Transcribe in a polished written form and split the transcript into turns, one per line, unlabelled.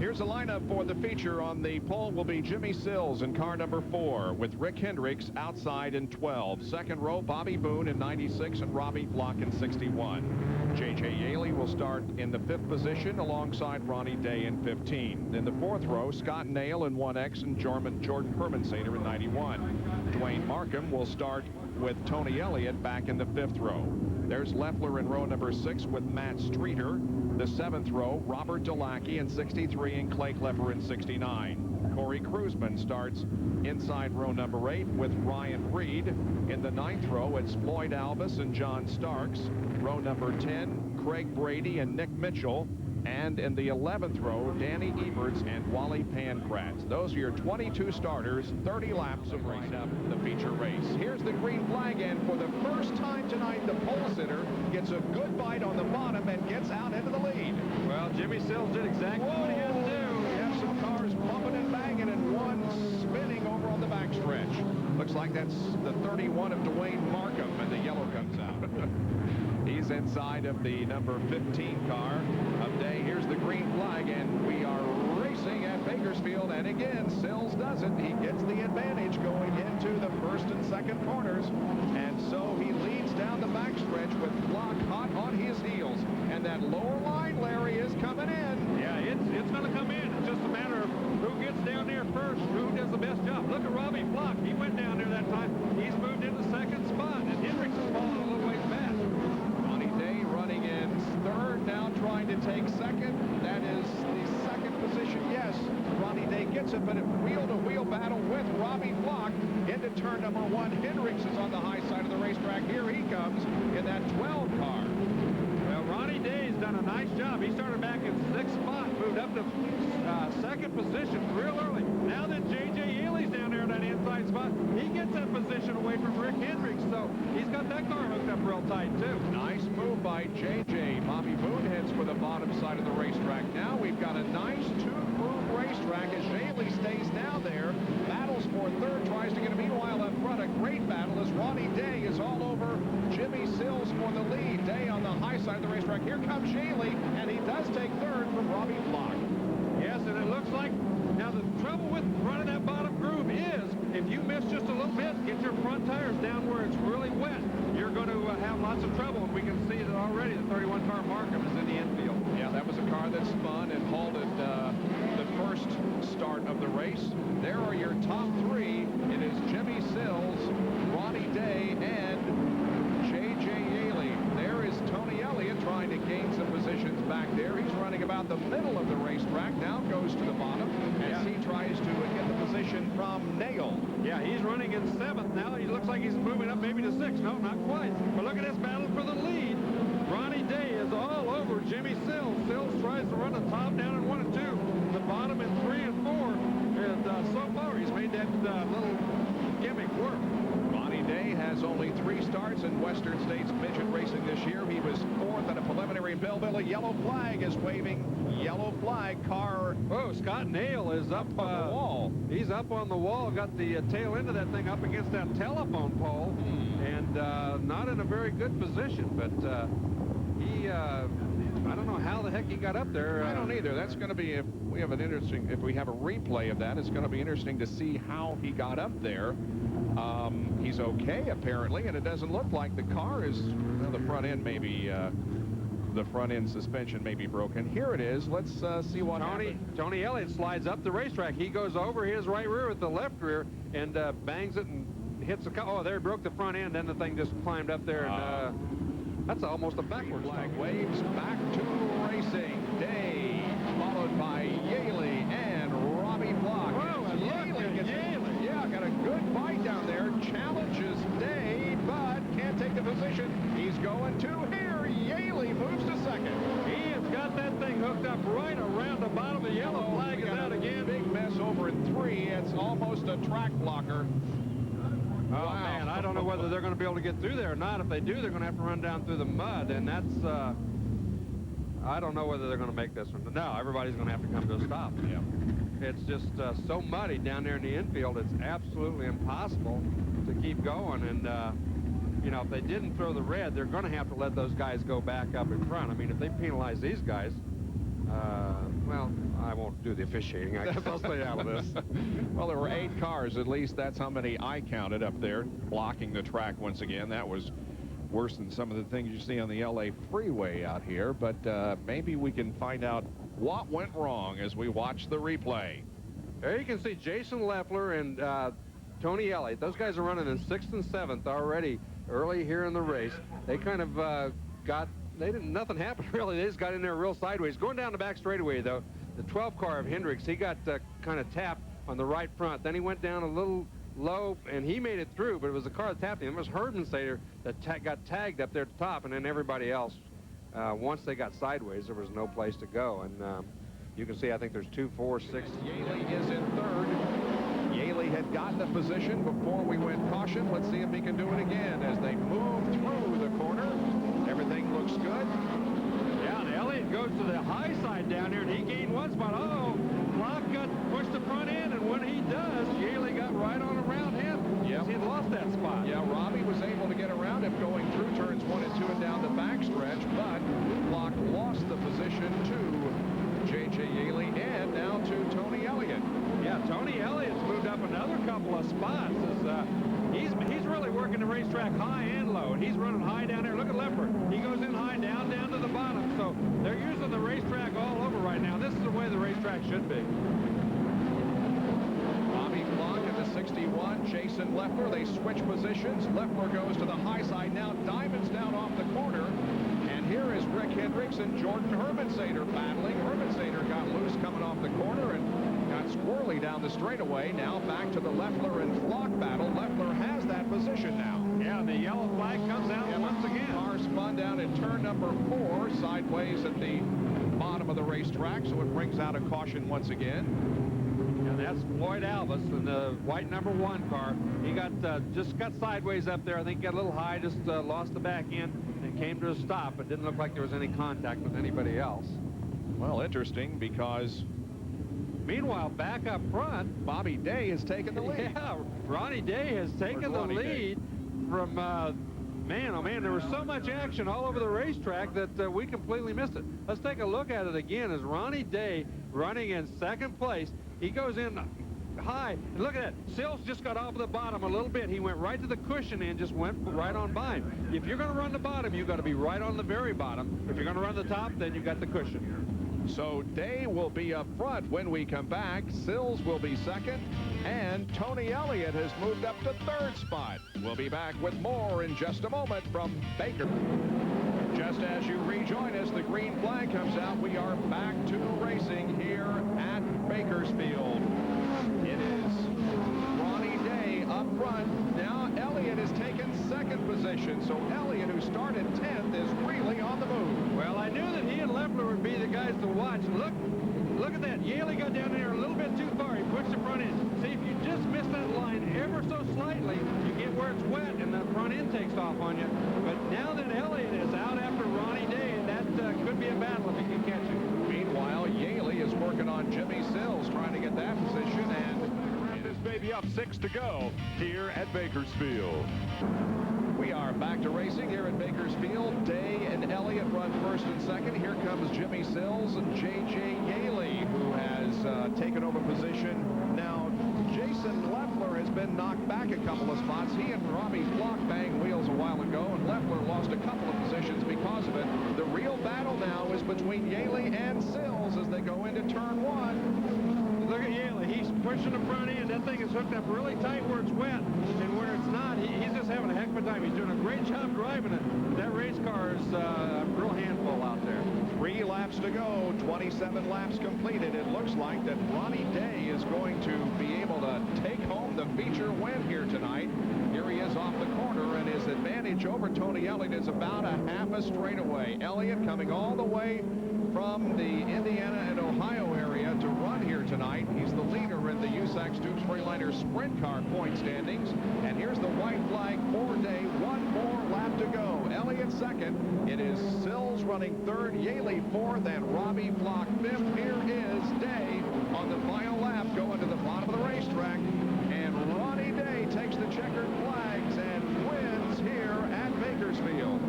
Here's a lineup for the feature. On the pole will be Jimmy Sills in car number 4 with Rick Hendricks outside in 12. Second row, Bobby Boone in 96 and Robbie Block in 61. J.J. Yaley will start in the 5th position alongside Ronnie Day in 15. In the 4th row, Scott Nail in 1X and Jordan Hermansater in 91. Dwayne Markham will start with Tony Elliott back in the 5th row. There's Leffler in row number 6 with Matt Streeter. The 7th row, Robert Delackey in 63 and Clay Klepper in 69. Corey Kruzman starts inside row number 8 with Ryan Reed. In the 9th row, it's Floyd Albus and John Starks. Row number 10, Craig Brady and Nick Mitchell. And in the 11th row, Danny Eberts and Wally Pankratz. Those are your 22 starters, 30 laps of right up the feature race. Here's the green flag, and for the first time tonight, the pole sitter gets a good bite on the bottom and gets out into the lead.
Well, Jimmy Sills did exactly what he had to do.
We have some cars bumping and banging and one spinning over on the backstretch. Looks like that's the 31 of Dwayne Markham, and the yellow comes out. He's inside of the number 15 car of Day. Here's the green flag, and we are racing at Bakersfield. And again, Sills does it. He gets the advantage going into the 1st and 2nd corners. And so he leads down the backstretch with Block hot on his heels. And that lower line, Larry, is coming in.
Yeah, it's going to come in. It's just a matter of who gets down there first, who does the best job. Look at Robbie Block. He went down there that time. He's moved into 2nd spot, and Hendricks is falling a little ways back.
Day running in 3rd, now trying to take 2nd. That is the 2nd position. Yes, Ronnie Day gets it, but a wheel-to-wheel battle with Robbie Block into turn number 1. Hendricks is on the high side of the racetrack. Here he comes in that 12 car.
Well, Ronnie Day's done a nice job. He started back in 6th spot, moved up to 2nd position real early. Now that J.J. Yaley's down there in that inside spot, he gets that position away from Rick Hendricks, so he's got that car hooked up real tight, too.
Nice move by J.J. Bobby Boone heads for the bottom side of the racetrack. Now we've got a nice two-groove racetrack as Yaley stays down there. Battles for 3rd, tries to get a meanwhile up front. A great battle as Ronnie Day is all over Jimmy Sills for the lead. Day on the high side of the racetrack. Here comes Yaley, and he does take 3rd from Robbie Block.
Yes, and it looks like now the trouble with running that bottom groove is if you miss just a little bit, get your front tires down where it's really wet, you're going to have lots of trouble. And we can see that already. The 31 car Markham is in the infield.
Yeah, that was a car that spun and halted the first start of the race. There are your top 3. It is Jimmy Sills, Ronnie Day, and J.J. Yaley. There is Tony Elliott trying to gain some positions back there. He's running about the middle of the racetrack. Now goes to the bottom as he tries to get the position from Nail.
Yeah, he's running in 7th now. He looks like he's moving up maybe to 6th. No, not quite. But look at this battle for the lead. Ronnie Day is all over Jimmy Sills. Sills tries to run the top down in 1 and 2. The bottom in 3 and 4. And so far, he's made that little gimmick work.
Ronnie Day has only 3 starts in Western States midget racing this year. He was 4th at a preliminary Belleville. A yellow flag is waving. Yellow flag car.
Oh, Scott Nail is up
on the wall.
He's up on the wall, got the tail end of that thing up against that telephone pole, and not in a very good position, but he, I don't know how the heck he got up there.
I don't either. That's going to be, if we have a replay of that, it's going to be interesting to see how he got up there. He's okay, apparently, and it doesn't look like the car is, well, the front end maybe, the front end suspension may be broken. Here it is. Let's see what happens.
Tony Elliott slides up the racetrack. He goes over his right rear with the left rear and bangs it and hits the car. Oh, there, he broke the front end. Then the thing just climbed up there, and that's almost a backwards
flag. Waves back to racing. Day, followed by Yaley and Robbie Block.
Oh, and Yaley gets
Yaley. Yeah, got a good bite down there. Challenges Day, but can't take the position. He's going to here. Yaley moves to 2nd.
He has got that thing hooked up right around the bottom. The yellow flag is out again.
Big mess over in 3. It's almost a track blocker.
Oh, wow. Man, I don't know whether they're going to be able to get through there or not. If they do, they're going to have to run down through the mud, and that's, I don't know whether they're going to make this one. No, everybody's going to have to come to a stop.
Yeah.
It's just so muddy down there in the infield, it's absolutely impossible to keep going, and, you know, if they didn't throw the red, they're going to have to let those guys go back up in front. I mean, if they penalize these guys, Well, I won't do the officiating. I guess I'll stay out of this.
Well, there were 8 cars. At least that's how many I counted up there blocking the track once again. That was worse than some of the things you see on the LA freeway out here. But maybe we can find out what went wrong as we watch the replay.
There you can see Jason Leffler and Tony Elliott. Those guys are running in 6th and 7th already early here in the race. They kind of nothing happened really. They just got in there real sideways. Going down the back straightaway, though, the 12 car of Hendricks, he got kind of tapped on the right front. Then he went down a little low, and he made it through, but it was the car that tapped him. It was Herbensater that got tagged up there at the top, and then everybody else, once they got sideways, there was no place to go. And you can see, I think there's 2, 4, 6.
Yaley is in 3rd. Yaley had gotten a position before we went caution. Let's see if he can do it again as they move through the corner. Everything looks good.
Yeah, and Elliott goes to the high side down here, and he gained 1 spot. Uh-oh, Block got pushed the front end, and when he does, Yaley got right on around him.
Yep.
He had lost that spot.
Yeah, Robbie was able to get around him going through turns 1 and 2 and down the backstretch, but Block lost the position to J.J. Yaley and now to Tony Elliott.
Yeah, Tony Elliott's moved up another couple of spots. He's really working the racetrack high and low, and he's running high down there. Look at Leffler. He goes in high, down to the bottom. So they're using the racetrack all over right now. This is the way the racetrack should be.
Bobby Block in the 61, Jason Leffler. They switch positions. Leffler goes to the high side now. Diamond's down off the corner. And here is Rick Hendricks and Jordan Herbensater battling. Herbensater got loose coming off the corner and got squirrely down the straightaway. Now back to the Leffler and Flock battle. Leffler has that position now.
Yeah, the yellow flag comes out once again.
Car spun down in turn number 4, sideways at the bottom of the racetrack, so it brings out a caution once again.
And that's Floyd Alvis in the white number 1 car. He got just got sideways up there. I think he got a little high, just lost the back end and came to a stop. It didn't look like there was any contact with anybody else.
Well, interesting because
meanwhile, back up front,
Bobby Day has taken the lead.
Yeah, Ronnie Day has taken the lead from, man, oh man, there was so much action all over the racetrack that we completely missed it. Let's take a look at it again as Ronnie Day running in 2nd place. He goes in high, and look at that. Sills just got off the bottom a little bit. He went right to the cushion and just went right on by him. If you're going to run the bottom, you've got to be right on the very bottom. If you're going to run the top, then you've got the cushion.
So Day will be up front when we come back. Sills will be 2nd, and Tony Elliott has moved up to 3rd spot. We'll be back with more in just a moment from Baker. Just as you rejoin us, the green flag comes out. We are back to racing here at Bakersfield. It is Ronnie Day up front. Now Elliott has taken 2nd position, so Elliott, who started 10th, is really on the move.
Well, I knew that he and Leffler would be the guys to watch. Look at that. Yaley got down there a little bit too far. He pushed the front end. See, if you just miss that line ever so slightly, you get where it's wet and the front end takes off on you. But now that Elliott is out after Ronnie Day, that could be a battle if he can catch him.
Meanwhile, Yaley is working on Jimmy Sills, trying to get that position, and this baby up 6 to go here at Bakersfield. We are back to racing here at Bakersfield. Day and Elliott run 1st and 2nd. Here comes Jimmy Sills and J.J. Yaley, who has taken over position. Now, Jason Leffler has been knocked back a couple of spots. He and Robbie Flock banged wheels a while ago, and Leffler lost a couple of positions because of it. The real battle now is between Yaley and Sills as they go into turn 1.
Look at Yaley. He's pushing the front end. That thing is hooked up really tight where it's wet, and where it's not, he's just having a heck of a time. He's doing a great job driving it. That race car is a real handful out there.
3 laps to go, 27 laps completed. It looks like that Ronnie Day is going to be able to take home the feature win here tonight. Here he is off the corner, and his advantage over Tony Elliott is about a half a straightaway. Elliott coming all the way from the Indiana and Ohio area to run here tonight. He's the leader in the USAC Stoops Freightliner Sprint Car point standings. And here's the white flag for Day. 1 more lap to go. Elliott 2nd. It is Sills running 3rd, Yaley 4th, and Robbie Flock 5th. Here is Day on the final lap going to the bottom of the racetrack. And Ronnie Day takes the checkered flags and wins here at Bakersfield.